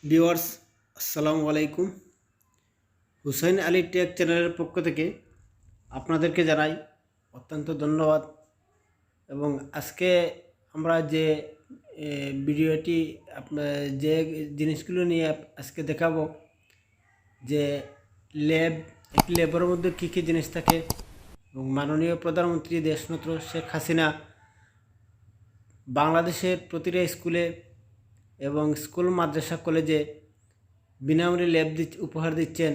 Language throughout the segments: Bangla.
ভিউয়ার্স আসসালামু আলাইকুম। হুসাইন আলী টেক চ্যানেলের পক্ষ থেকে আপনাদেরকে জানাই অত্যন্ত ধন্যবাদ। এবং আজকে আমরা যে ভিডিওটি যে জিনিসগুলো নিয়ে আজকে দেখাবো, যে একটি ল্যাবের মধ্যে কী কী জিনিস থাকে এবং মাননীয় প্রধানমন্ত্রী দেশনেত্র শেখ হাসিনা বাংলাদেশের প্রতিটা স্কুলে এবং স্কুল মাদ্রাসা কলেজে বিনামূল্যে ল্যাব উপহার দিচ্ছেন।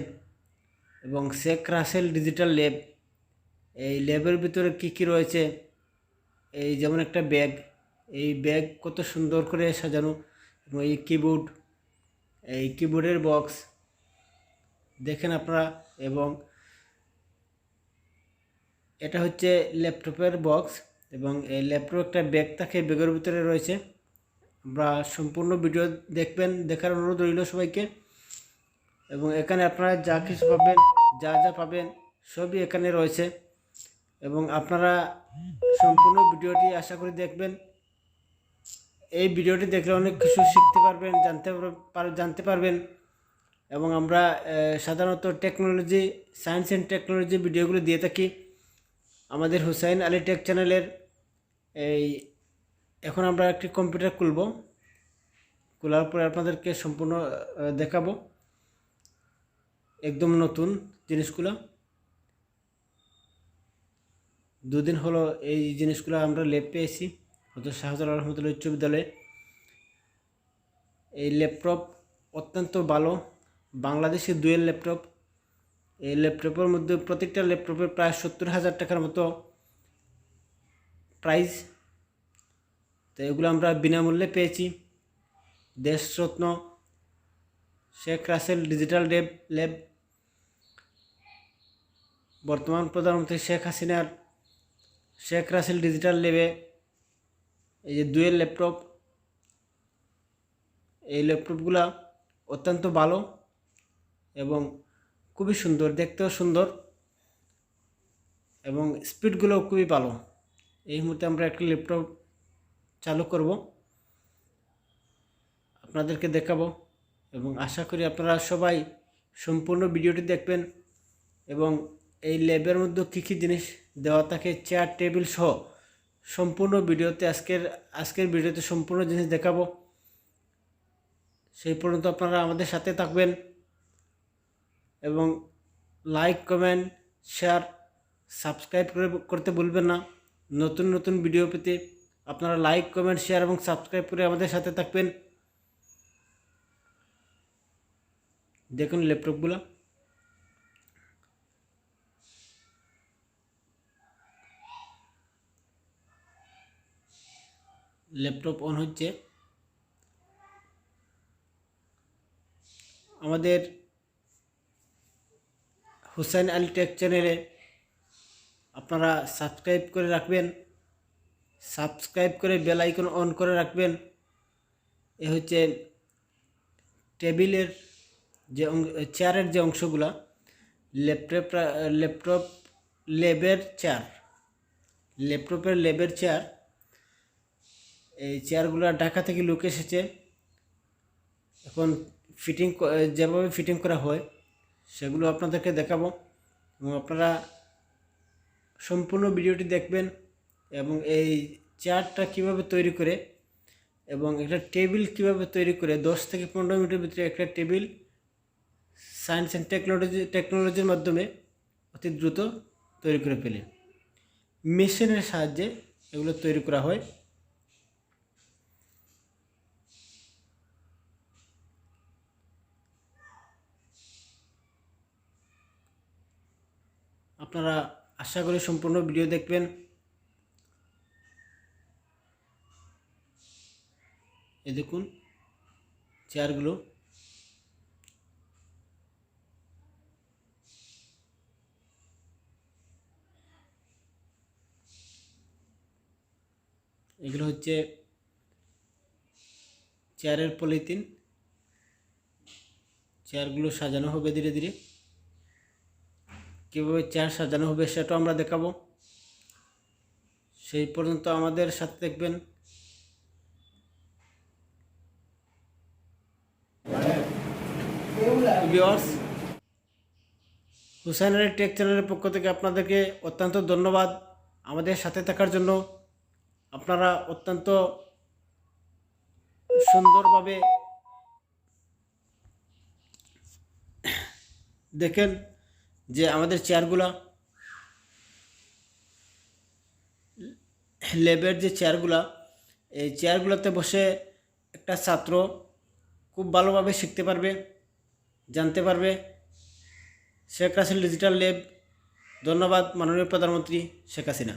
এবং শেখ রাসেল ডিজিটাল ল্যাব, এই ল্যাবের ভিতরে কী কী রয়েছে, এই যেমন একটা ব্যাগ, এই ব্যাগ কত সুন্দর করে সাজানো, এবং এই কিবোর্ডের বক্স দেখেন আপনারা। এবং এটা হচ্ছে ল্যাপটপের বক্স, এবং এই ল্যাপটপ একটা ব্যাগ থাকে, ব্যাগের ভিতরে রয়েছে। আমরা সম্পূর্ণ ভিডিও দেখবেন, দেখার অনুরোধ রইল সবাইকে। এবং এখানে আপনারা যা কিছু পাবেন, যা পাবেন সবই এখানে রয়েছে। এবং আপনারা সম্পূর্ণ ভিডিওটি আশা করি দেখবেন। এই ভিডিওটি দেখলে অনেক কিছু শিখতে পারবেন, জানতে পারবেন। এবং আমরা সাধারণত টেকনোলজি, সায়েন্স অ্যান্ড টেকনোলজি ভিডিওগুলো দিয়ে থাকি আমাদের হুসাইন আলী টেক চ্যানেলের। এখন আমরা একটি কম্পিউটার খোলার পরে আপনাদেরকে সম্পূর্ণ দেখাবো একদম নতুন জিনিসগুলো। দুদিন হলো এই জিনিসগুলো আমরা ল্যাব পেয়েছি হয়তো শাহজালাল রহমতুল্লাহ উচ্চ বিদ্যালয়ে। এই ল্যাপটপ অত্যন্ত ভালো, বাংলাদেশি ডুয়েল ল্যাপটপ। এই ল্যাপটপের মধ্যে প্রত্যেকটা ল্যাপটপের প্রায় 70,000 টাকার মতো প্রাইস। তো এগুলো আমরা বিনামূল্যে পেয়েছি। দেশরত্ন শেখ রাসেল ডিজিটাল ল্যাব, বর্তমান প্রধানমন্ত্রী শেখ হাসিনার শেখ রাসেল ডিজিটাল ল্যাবে এই যে ডুয়েল ল্যাপটপ, এই ল্যাপটপগুলো অত্যন্ত ভালো এবং খুবই সুন্দর, দেখতেও সুন্দর, এবং স্পিডগুলোও খুবই ভালো। এই মুহূর্তে আমরা একটা ল্যাপটপ চালু করব, আপনাদেরকে দেখাবো। এবং আশা করি আপনারা সবাই সম্পূর্ণ ভিডিওটি দেখবেন। এবং এই ল্যাবের মধ্যে কী কী জিনিস দেওয়া থাকে, চেয়ার টেবিল সহ সম্পূর্ণ ভিডিওতে আজকের ভিডিওতে সম্পূর্ণ জিনিস দেখাবো। সেই পর্যন্ত আপনারা আমাদের সাথে থাকবেন। এবং লাইক, কমেন্ট, শেয়ার, সাবস্ক্রাইব করতে ভুলবেন না। নতুন নতুন ভিডিও পেতে আপনারা লাইক, কমেন্ট, শেয়ার এবং সাবস্ক্রাইব করে আমাদের সাথে থাকবেন। দেখুন ল্যাপটপগুলো, ল্যাপটপ অন হচ্ছে। আমাদের হুসাইন আলী টেক চ্যানেলে আপনারা সাবস্ক্রাইব করে রাখবেন, সাবস্ক্রাইব করে বেল আইকন অন করে রাখবেন। এ হচ্ছে টেবিলের যে চেয়ারের যে অংশগুলা, ল্যাপটপ ল্যাবের চেয়ার, ল্যাপটপের ল্যাবের চেয়ার। এই চেয়ারগুলো ঢাকা থেকে লোক এসেছে, এখন যেভাবে ফিটিং করা হয় সেগুলো আপনাদেরকে দেখাবো। এবং আপনারা সম্পূর্ণ ভিডিওটি দেখবেন। এবং এই চেয়ারটা কিভাবে তৈরি করে এবং একটা টেবিল কিভাবে তৈরি করে 10 থেকে 15 মিনিটের ভিতরে একটা টেবিল সায়েন্স অ্যান্ড টেকনোলজির মাধ্যমে অতি দ্রুত তৈরি করে ফেলে। মেশিনের সাহায্যে এগুলো তৈরি করা হয়। আপনারা আশা করি সম্পূর্ণ ভিডিও দেখবেন। এই দেখুন চেয়ারগুলো, এগুলো হচ্ছে চেয়ারের পলিথিন। চেয়ারগুলো সাজানো হবে ধীরে ধীরে। কীভাবে চেয়ার সাজানো হবে সেটাও আমরা দেখাবো। সেই পর্যন্ত আমাদের সাথে দেখবেন। ভিউয়ার্স, হুসাইনের টেক চ্যানেলের পক্ষ থেকে আপনাদেরকে অত্যন্ত ধন্যবাদ আমাদের সাথে থাকার জন্য। আপনারা অত্যন্ত সুন্দরভাবে দেখেন যে আমাদের চেয়ারগুলা, ল্যাবের যে চেয়ারগুলা, এই চেয়ারগুলোতে বসে একটা ছাত্র খুব ভালোভাবে শিখতে পারবে, জানতে পারবে। Sheikh Russel digital lab. ধন্যবাদ মাননীয় প্রধানমন্ত্রী শেখ হাসিনা।